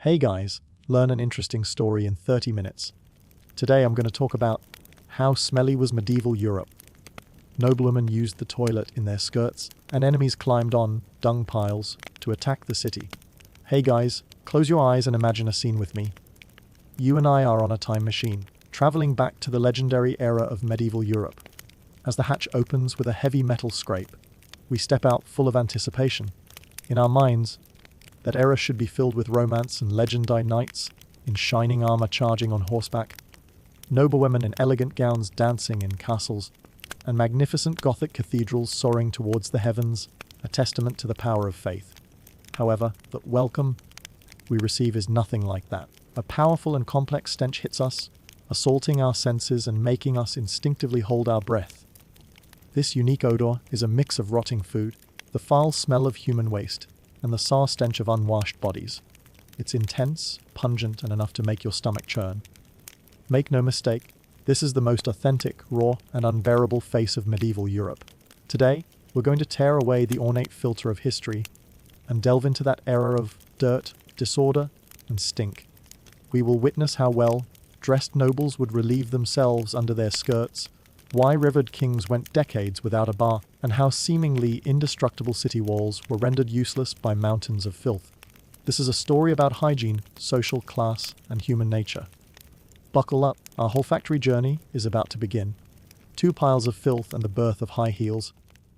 Hey guys, learn an interesting story in 30 minutes. Today I'm going to talk about how smelly was medieval Europe. Noblewomen used the toilet in their skirts, and enemies climbed on dung piles to attack the city. Hey guys, close your eyes and imagine a scene with me. You and I are on a time machine, traveling back to the legendary era of medieval Europe. As the hatch opens with a heavy metal scrape, we step out full of anticipation. In our minds, that era should be filled with romance and legendary knights in shining armor charging on horseback, noblewomen in elegant gowns dancing in castles, and magnificent Gothic cathedrals soaring towards the heavens, a testament to the power of faith. However, the welcome we receive is nothing like that. A powerful and complex stench hits us, assaulting our senses and making us instinctively hold our breath. This unique odor is a mix of rotting food, the foul smell of human waste, and the sour stench of unwashed bodies. It's intense, pungent, and enough to make your stomach churn. Make no mistake, this is the most authentic, raw, and unbearable face of medieval Europe. Today, we're going to tear away the ornate filter of history and delve into that era of dirt, disorder, and stink. We will witness how well-dressed nobles would relieve themselves under their skirts, why revered kings went decades without a bath, and how seemingly indestructible city walls were rendered useless by mountains of filth. This is a story about hygiene, social class, and human nature. Buckle up, our olfactory journey is about to begin. 2 piles of filth and the birth of high heels.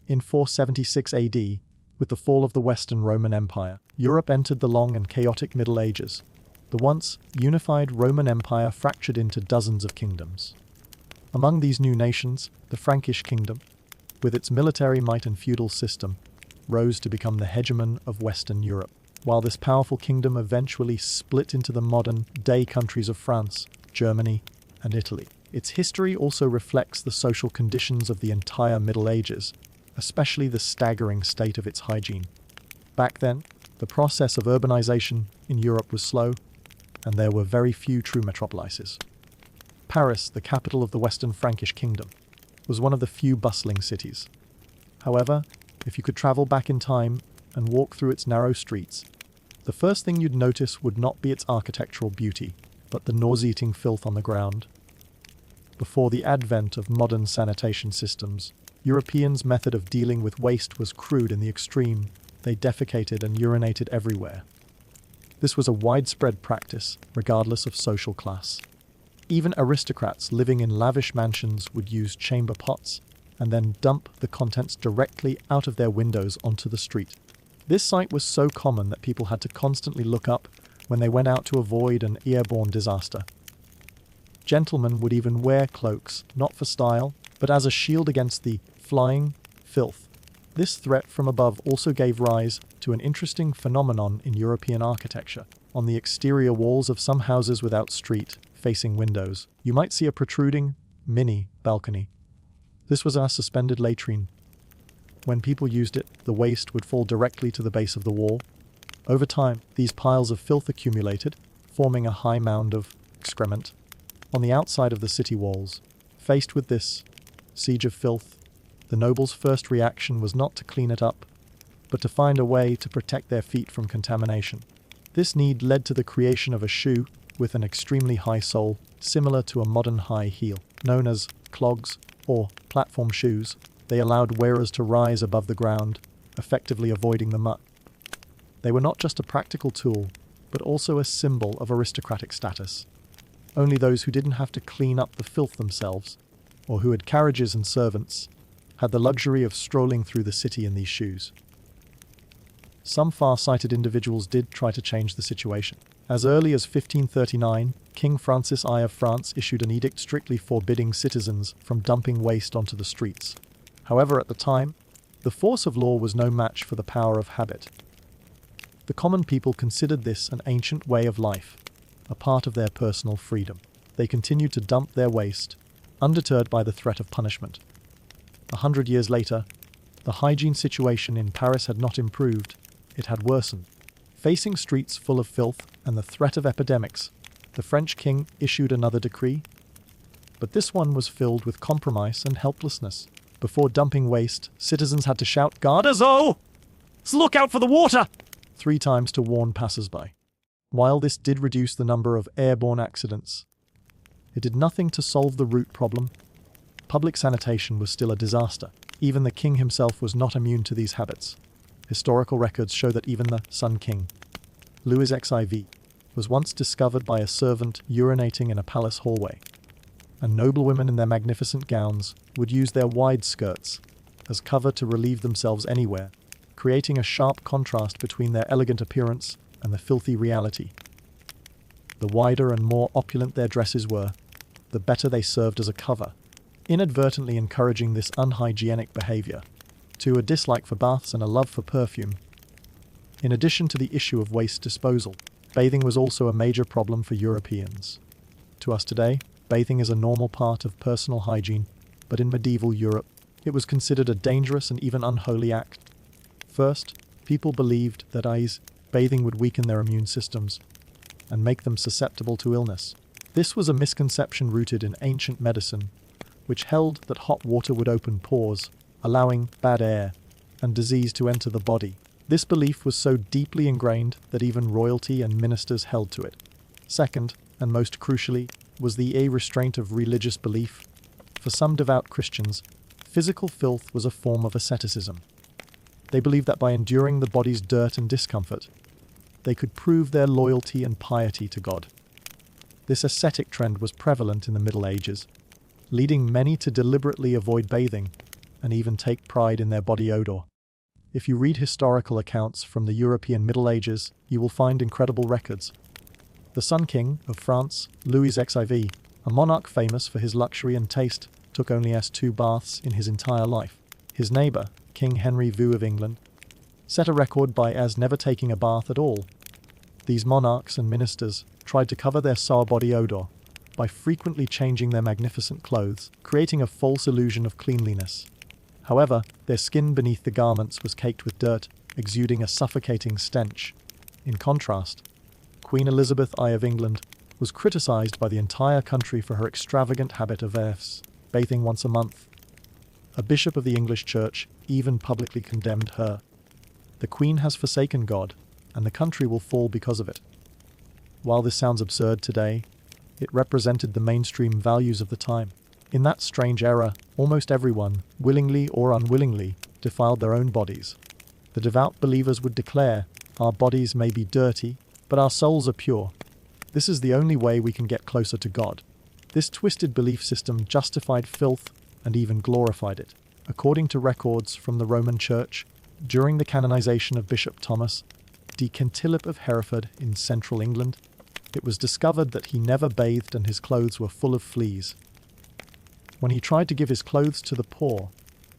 In 476 AD, with the fall of the Western Roman Empire, Europe entered the long and chaotic Middle Ages. The once unified Roman Empire fractured into dozens of kingdoms. Among these new nations, the Frankish kingdom, with its military might and feudal system, rose to become the hegemon of Western Europe. While this powerful kingdom eventually split into the modern-day countries of France, Germany, and Italy. Its history also reflects the social conditions of the entire Middle Ages, especially the staggering state of its hygiene. Back then, the process of urbanization in Europe was slow, and there were very few true metropolises. Paris, the capital of the Western Frankish kingdom, was one of the few bustling cities. However, if you could travel back in time and walk through its narrow streets, the first thing you'd notice would not be its architectural beauty, but the nauseating filth on the ground. Before the advent of modern sanitation systems, Europeans' method of dealing with waste was crude in the extreme. They defecated and urinated everywhere. This was a widespread practice, regardless of social class. Even aristocrats living in lavish mansions would use chamber pots and then dump the contents directly out of their windows onto the street. This sight was so common that people had to constantly look up when they went out to avoid an airborne disaster. Gentlemen would even wear cloaks, not for style, but as a shield against the flying filth. This threat from above also gave rise to an interesting phenomenon in European architecture. On the exterior walls of some houses without street-facing windows, you might see a protruding, mini balcony. This was our suspended latrine. When people used it, the waste would fall directly to the base of the wall. Over time, these piles of filth accumulated, forming a high mound of excrement on the outside of the city walls. Faced with this siege of filth, the nobles' first reaction was not to clean it up, but to find a way to protect their feet from contamination. This need led to the creation of a shoe with an extremely high sole, similar to a modern high heel. Known as clogs or platform shoes, they allowed wearers to rise above the ground, effectively avoiding the muck. They were not just a practical tool, but also a symbol of aristocratic status. Only those who didn't have to clean up the filth themselves, or who had carriages and servants, had the luxury of strolling through the city in these shoes. Some far-sighted individuals did try to change the situation. As early as 1539, King Francis I of France issued an edict strictly forbidding citizens from dumping waste onto the streets. However, at the time, the force of law was no match for the power of habit. The common people considered this an ancient way of life, a part of their personal freedom. They continued to dump their waste, undeterred by the threat of punishment. 100 years later, the hygiene situation in Paris had not improved, it had worsened. Facing streets full of filth and the threat of epidemics, the French king issued another decree. But this one was filled with compromise and helplessness. Before dumping waste, citizens had to shout, "Gardes eaux! Look out for the water!" 3 times to warn passers-by. While this did reduce the number of airborne accidents, it did nothing to solve the root problem. Public sanitation was still a disaster. Even the king himself was not immune to these habits. Historical records show that even the Sun King, Louis XIV, was once discovered by a servant urinating in a palace hallway. And noblewomen in their magnificent gowns would use their wide skirts as cover to relieve themselves anywhere, creating a sharp contrast between their elegant appearance and the filthy reality. The wider and more opulent their dresses were, the better they served as a cover, inadvertently encouraging this unhygienic behavior, to a dislike for baths and a love for perfume. In addition to the issue of waste disposal, bathing was also a major problem for Europeans. To us today, bathing is a normal part of personal hygiene, but in medieval Europe, it was considered a dangerous and even unholy act. First, people believed that bathing would weaken their immune systems and make them susceptible to illness. This was a misconception rooted in ancient medicine, which held that hot water would open pores, allowing bad air and disease to enter the body. This belief was so deeply ingrained that even royalty and ministers held to it. Second, and most crucially, was the restraint of religious belief. For some devout Christians, physical filth was a form of asceticism. They believed that by enduring the body's dirt and discomfort, they could prove their loyalty and piety to God. This ascetic trend was prevalent in the Middle Ages, leading many to deliberately avoid bathing and even take pride in their body odor. If you read historical accounts from the European Middle Ages, you will find incredible records. The Sun King of France, Louis XIV, a monarch famous for his luxury and taste, took only 2 baths in his entire life. His neighbour, King Henry VI of England, set a record by never taking a bath at all. These monarchs and ministers tried to cover their sour body odor by frequently changing their magnificent clothes, creating a false illusion of cleanliness. However, their skin beneath the garments was caked with dirt, exuding a suffocating stench. In contrast, Queen Elizabeth I of England was criticized by the entire country for her extravagant habit of bathing once a month. A bishop of the English Church even publicly condemned her. The Queen has forsaken God, and the country will fall because of it. While this sounds absurd today, it represented the mainstream values of the time. In that strange era, almost everyone, willingly or unwillingly, defiled their own bodies. The devout believers would declare, "Our bodies may be dirty, but our souls are pure. This is the only way we can get closer to God." This twisted belief system justified filth and even glorified it. According to records from the Roman Church, during the canonization of Bishop Thomas, de Cantilip of Hereford in central England, it was discovered that he never bathed and his clothes were full of fleas. When he tried to give his clothes to the poor,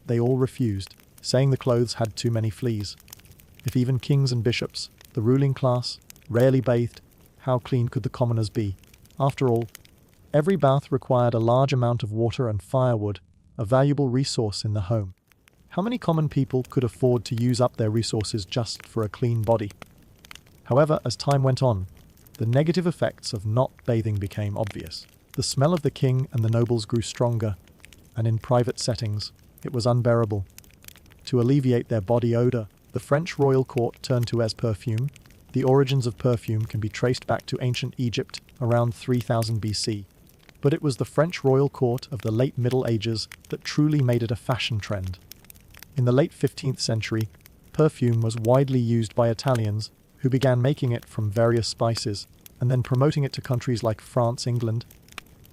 they all refused, saying the clothes had too many fleas. If even kings and bishops, the ruling class, rarely bathed, how clean could the commoners be? After all, every bath required a large amount of water and firewood, a valuable resource in the home. How many common people could afford to use up their resources just for a clean body? However, as time went on, the negative effects of not bathing became obvious. The smell of the king and the nobles grew stronger, and in private settings, it was unbearable. To alleviate their body odor, the French royal court turned to perfume. The origins of perfume can be traced back to ancient Egypt around 3000 BC. But it was the French royal court of the late Middle Ages that truly made it a fashion trend. In the late 15th century, perfume was widely used by Italians, who began making it from various spices and then promoting it to countries like France, England,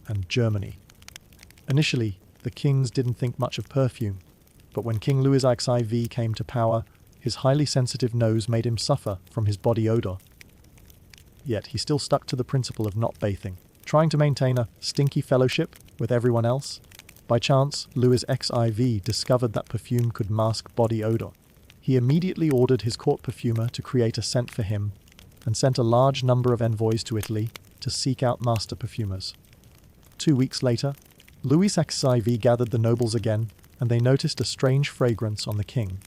and Germany. Initially, the kings didn't think much of perfume, but when King Louis XIV came to power, his highly sensitive nose made him suffer from his body odor. Yet he still stuck to the principle of not bathing, trying to maintain a stinky fellowship with everyone else. By chance, Louis XIV discovered that perfume could mask body odor. He immediately ordered his court perfumer to create a scent for him and sent a large number of envoys to Italy to seek out master perfumers. 2 weeks later, Louis XIV gathered the nobles again, and they noticed a strange fragrance on the king.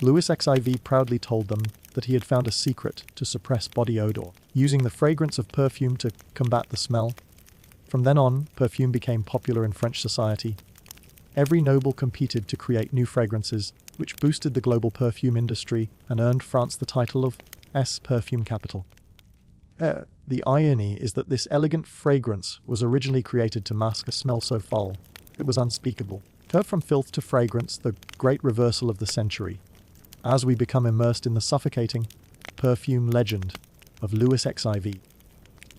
Louis XIV proudly told them that he had found a secret to suppress body odor, using the fragrance of perfume to combat the smell. From then on, perfume became popular in French society. Every noble competed to create new fragrances, which boosted the global perfume industry and earned France the title of perfume capital. The irony is that this elegant fragrance was originally created to mask a smell so foul. It was unspeakable. Turn from filth to fragrance, the great reversal of the century. As we become immersed in the suffocating perfume legend of Louis XIV,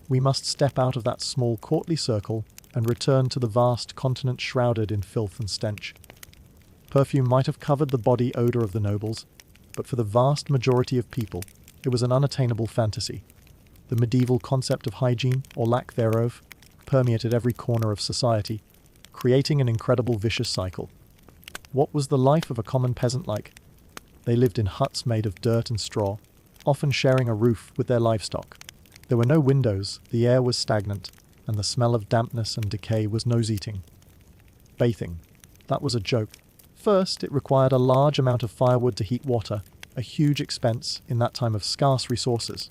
we must step out of that small courtly circle and return to the vast continent shrouded in filth and stench. Perfume might have covered the body odor of the nobles, but for the vast majority of people, it was an unattainable fantasy. The medieval concept of hygiene, or lack thereof, permeated every corner of society, creating an incredible vicious cycle. What was the life of a common peasant like? They lived in huts made of dirt and straw, often sharing a roof with their livestock. There were no windows, the air was stagnant, and the smell of dampness and decay was nose-eating. Bathing. That was a joke. First, it required a large amount of firewood to heat water, a huge expense in that time of scarce resources.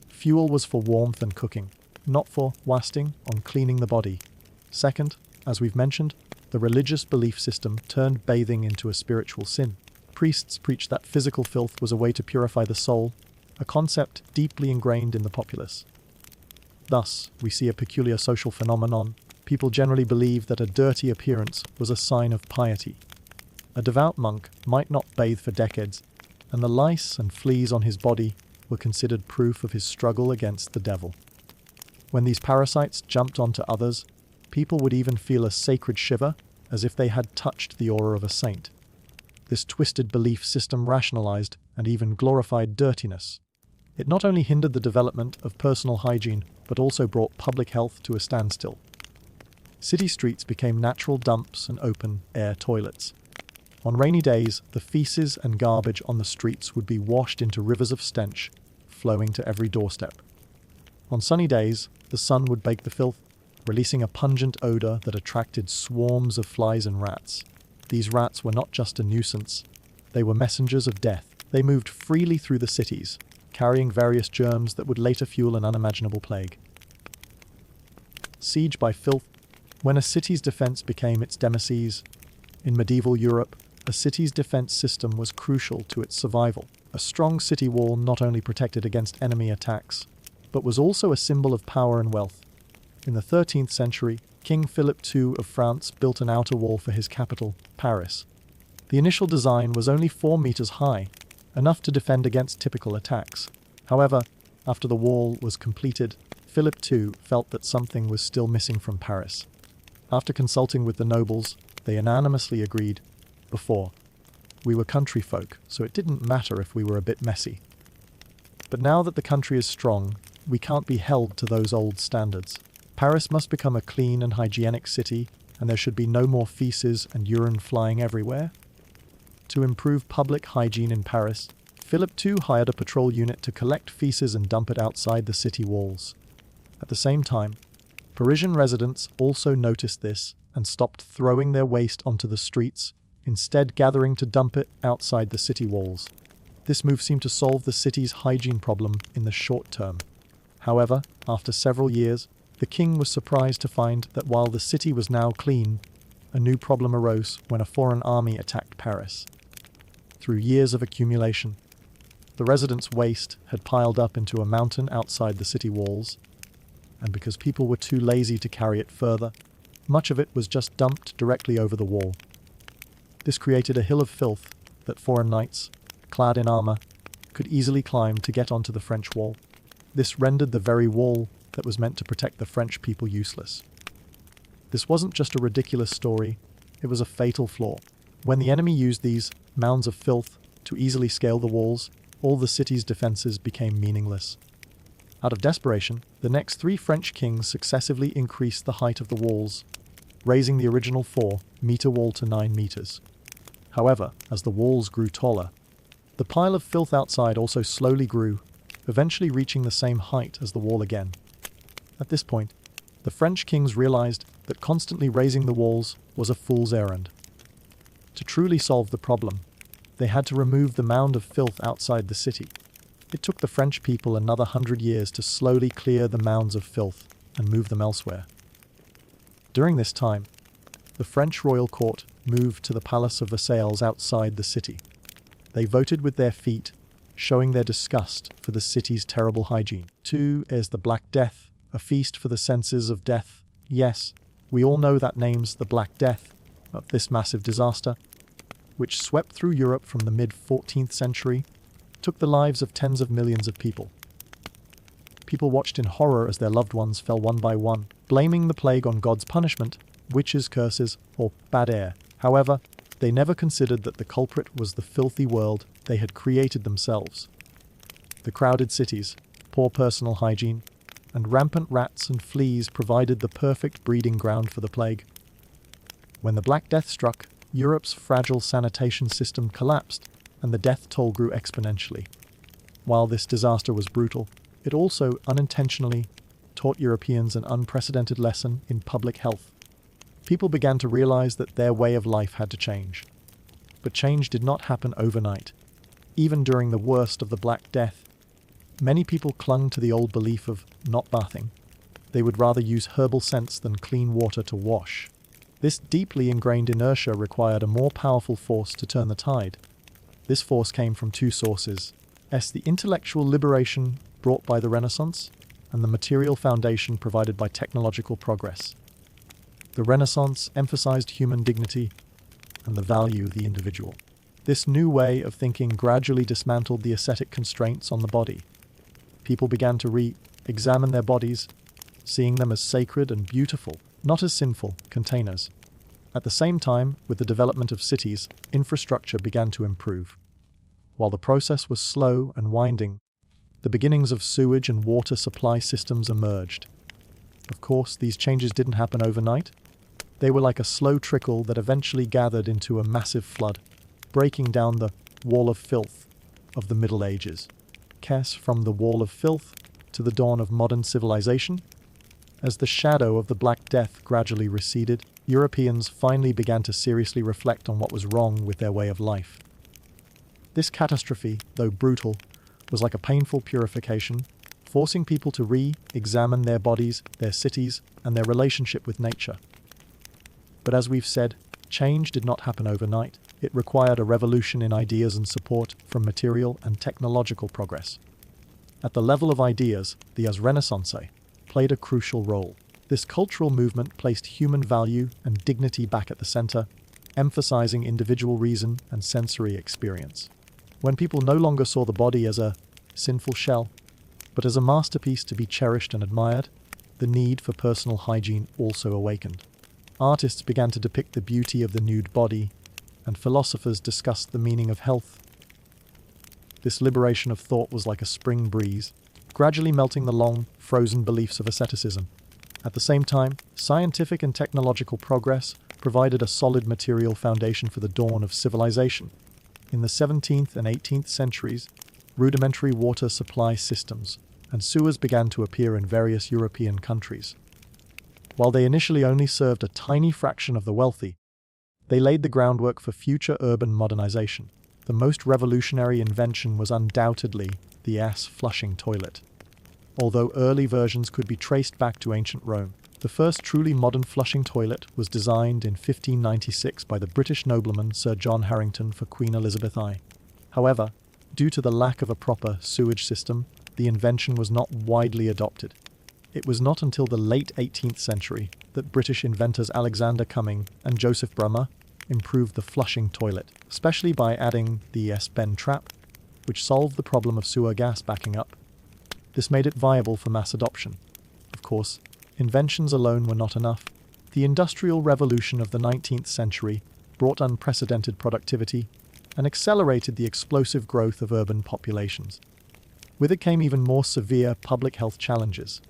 Fuel was for warmth and cooking, not for wasting on cleaning the body. Second, as we've mentioned, the religious belief system turned bathing into a spiritual sin. Priests preached that physical filth was a way to purify the soul, a concept deeply ingrained in the populace. Thus, we see a peculiar social phenomenon. People generally believed that a dirty appearance was a sign of piety. A devout monk might not bathe for decades, and the lice and fleas on his body were considered proof of his struggle against the devil. When these parasites jumped onto others, people would even feel a sacred shiver, as if they had touched the aura of a saint. This twisted belief system rationalized and even glorified dirtiness. It not only hindered the development of personal hygiene, but also brought public health to a standstill. City streets became natural dumps and open-air toilets. On rainy days, the feces and garbage on the streets would be washed into rivers of stench, flowing to every doorstep. On sunny days, the sun would bake the filth, releasing a pungent odor that attracted swarms of flies and rats. These rats were not just a nuisance, they were messengers of death. They moved freely through the cities, carrying various germs that would later fuel an unimaginable plague. Siege by filth. When a city's defense became its nemesis, in medieval Europe, a city's defense system was crucial to its survival. A strong city wall not only protected against enemy attacks, but was also a symbol of power and wealth. In the 13th century, King Philip II of France built an outer wall for his capital, Paris. The initial design was only 4 meters high, enough to defend against typical attacks. However, after the wall was completed, Philip II felt that something was still missing from Paris. After consulting with the nobles, they unanimously agreed, before, we were country folk, so it didn't matter if we were a bit messy. But now that the country is strong, we can't be held to those old standards. Paris must become a clean and hygienic city, and there should be no more feces and urine flying everywhere. To improve public hygiene in Paris, Philip II hired a patrol unit to collect feces and dump it outside the city walls. At the same time, Parisian residents also noticed this and stopped throwing their waste onto the streets, instead gathering to dump it outside the city walls. This move seemed to solve the city's hygiene problem in the short term. However, after several years, the king was surprised to find that while the city was now clean, a new problem arose when a foreign army attacked Paris. Through years of accumulation, the residents' waste had piled up into a mountain outside the city walls, and because people were too lazy to carry it further, much of it was just dumped directly over the wall. This created a hill of filth that foreign knights, clad in armor, could easily climb to get onto the French wall. This rendered the very wall that was meant to protect the French people useless. This wasn't just a ridiculous story, it was a fatal flaw. When the enemy used these mounds of filth to easily scale the walls, all the city's defenses became meaningless. Out of desperation, the next 3 French kings successively increased the height of the walls, raising the original 4-meter wall to 9 meters. However, as the walls grew taller, the pile of filth outside also slowly grew, eventually reaching the same height as the wall again. At this point, the French kings realized that constantly raising the walls was a fool's errand. To truly solve the problem, they had to remove the mound of filth outside the city. It took the French people another 100 years to slowly clear the mounds of filth and move them elsewhere. During this time, the French royal court moved to the Palace of Versailles outside the city. They voted with their feet, showing their disgust for the city's terrible hygiene. 2 is the Black Death, a feast for the senses of death. Yes, we all know that name's the Black Death of this massive disaster, which swept through Europe from the mid-14th century, took the lives of tens of millions of people. People watched in horror as their loved ones fell one by one, blaming the plague on God's punishment, witches' curses, or bad air. However, they never considered that the culprit was the filthy world they had created themselves. The crowded cities, poor personal hygiene, and rampant rats and fleas provided the perfect breeding ground for the plague. When the Black Death struck, Europe's fragile sanitation system collapsed, and the death toll grew exponentially. While this disaster was brutal, it also unintentionally taught Europeans an unprecedented lesson in public health. People began to realize that their way of life had to change. But change did not happen overnight. Even during the worst of the Black Death, many people clung to the old belief of not bathing. They would rather use herbal scents than clean water to wash. This deeply ingrained inertia required a more powerful force to turn the tide. This force came from two sources: the intellectual liberation brought by the Renaissance, and the material foundation provided by technological progress. The Renaissance emphasized human dignity and the value of the individual. This new way of thinking gradually dismantled the ascetic constraints on the body. People began to re-examine their bodies, seeing them as sacred and beautiful, not as sinful containers. At the same time, with the development of cities, infrastructure began to improve. While the process was slow and winding, the beginnings of sewage and water supply systems emerged. Of course, these changes didn't happen overnight. They were like a slow trickle that eventually gathered into a massive flood, breaking down the wall of filth of the Middle Ages. From the wall of filth to the dawn of modern civilization. As the shadow of the Black Death gradually receded, Europeans finally began to seriously reflect on what was wrong with their way of life. This catastrophe, though brutal, was like a painful purification, forcing people to re-examine their bodies, their cities, and their relationship with nature. But as we've said, change did not happen overnight. It required a revolution in ideas and support from material and technological progress. At the level of ideas, the Renaissance played a crucial role. This cultural movement placed human value and dignity back at the center, emphasizing individual reason and sensory experience. When people no longer saw the body as a sinful shell, but as a masterpiece to be cherished and admired, the need for personal hygiene also awakened. Artists began to depict the beauty of the nude body, and philosophers discussed the meaning of health. This liberation of thought was like a spring breeze, gradually melting the long, frozen beliefs of asceticism. At the same time, scientific and technological progress provided a solid material foundation for the dawn of civilization. In the 17th and 18th centuries, rudimentary water supply systems and sewers began to appear in various European countries. While they initially only served a tiny fraction of the wealthy, they laid the groundwork for future urban modernization. The most revolutionary invention was undoubtedly the flushing toilet. Although early versions could be traced back to ancient Rome, the first truly modern flushing toilet was designed in 1596 by the British nobleman Sir John Harrington for Queen Elizabeth I. However, due to the lack of a proper sewage system, the invention was not widely adopted. It was not until the late 18th century that British inventors Alexander Cumming and Joseph Brummer improved the flushing toilet, especially by adding the bend trap, which solved the problem of sewer gas backing up. This made it viable for mass adoption. Of course, inventions alone were not enough. The Industrial Revolution of the 19th century brought unprecedented productivity and accelerated the explosive growth of urban populations. With it came even more severe public health challenges.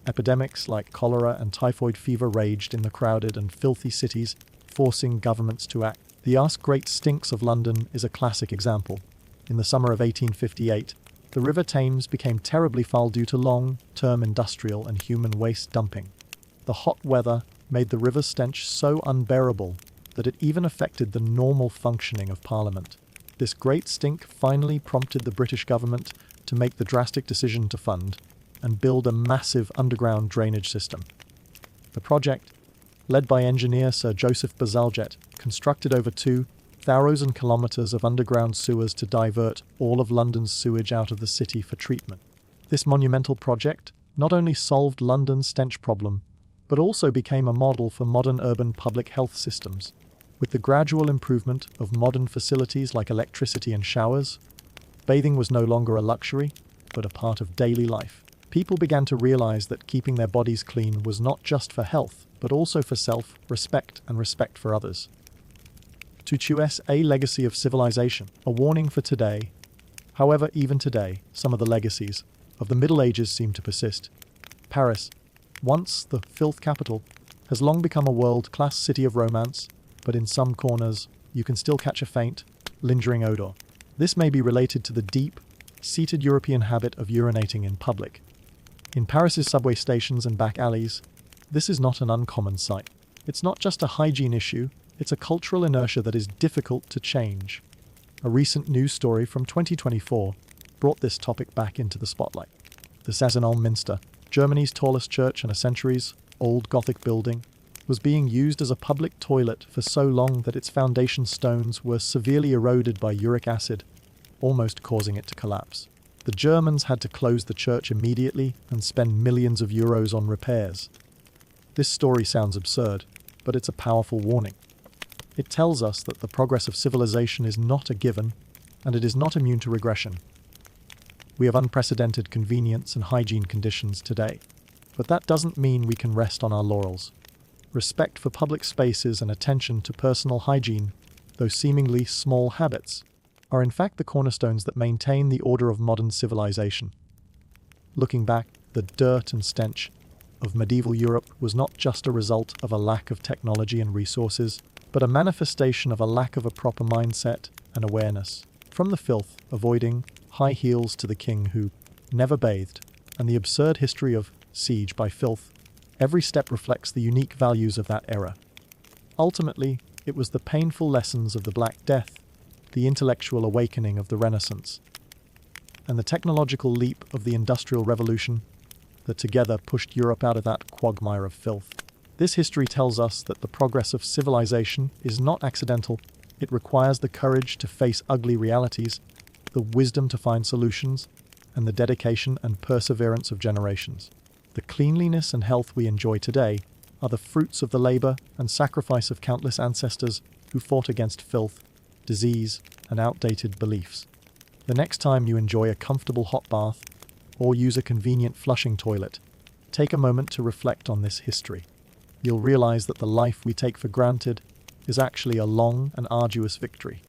Epidemics like cholera and typhoid fever raged in the crowded and filthy cities, forcing governments to act. The Great Stinks of London is a classic example. In the summer of 1858, the River Thames became terribly foul due to long-term industrial and human waste dumping. The hot weather made the river's stench so unbearable that it even affected the normal functioning of Parliament. This great stink finally prompted the British government to make the drastic decision to fund and build a massive underground drainage system. The project, led by engineer Sir Joseph Bazalgette, constructed over 2 thousand kilometers of underground sewers to divert all of London's sewage out of the city for treatment. This monumental project not only solved London's stench problem, but also became a model for modern urban public health systems. With the gradual improvement of modern facilities like electricity and showers, bathing was no longer a luxury, but a part of daily life. People began to realize that keeping their bodies clean was not just for health, but also for self-respect and respect for others. To choose a legacy of civilization, a warning for today. However, even today, some of the legacies of the Middle Ages seem to persist. Paris, once the filth capital, has long become a world-class city of romance, but in some corners, you can still catch a faint, lingering odor. This may be related to the deep-seated European habit of urinating in public. In Paris's subway stations and back alleys, this is not an uncommon sight. It's not just a hygiene issue, it's a cultural inertia that is difficult to change. A recent news story from 2024 brought this topic back into the spotlight. The Sachsenalm-Minster, Germany's tallest church and a centuries-old Gothic building, was being used as a public toilet for so long that its foundation stones were severely eroded by uric acid, almost causing it to collapse. The Germans had to close the church immediately and spend millions of euros on repairs. This story sounds absurd, but it's a powerful warning. It tells us that the progress of civilization is not a given, and it is not immune to regression. We have unprecedented convenience and hygiene conditions today, but that doesn't mean we can rest on our laurels. Respect for public spaces and attention to personal hygiene, though seemingly small habits, are in fact the cornerstones that maintain the order of modern civilization. Looking back, the dirt and stench of medieval Europe was not just a result of a lack of technology and resources, but a manifestation of a lack of a proper mindset and awareness. From the filth, avoiding high heels to the king who never bathed, and the absurd history of siege by filth, every step reflects the unique values of that era. Ultimately, it was the painful lessons of the Black Death, the intellectual awakening of the Renaissance, and the technological leap of the Industrial Revolution that together pushed Europe out of that quagmire of filth. This history tells us that the progress of civilization is not accidental. It requires the courage to face ugly realities, the wisdom to find solutions, and the dedication and perseverance of generations. The cleanliness and health we enjoy today are the fruits of the labor and sacrifice of countless ancestors who fought against filth, disease, and outdated beliefs. The next time you enjoy a comfortable hot bath or use a convenient flushing toilet, take a moment to reflect on this history. You'll realize that the life we take for granted is actually a long and arduous victory.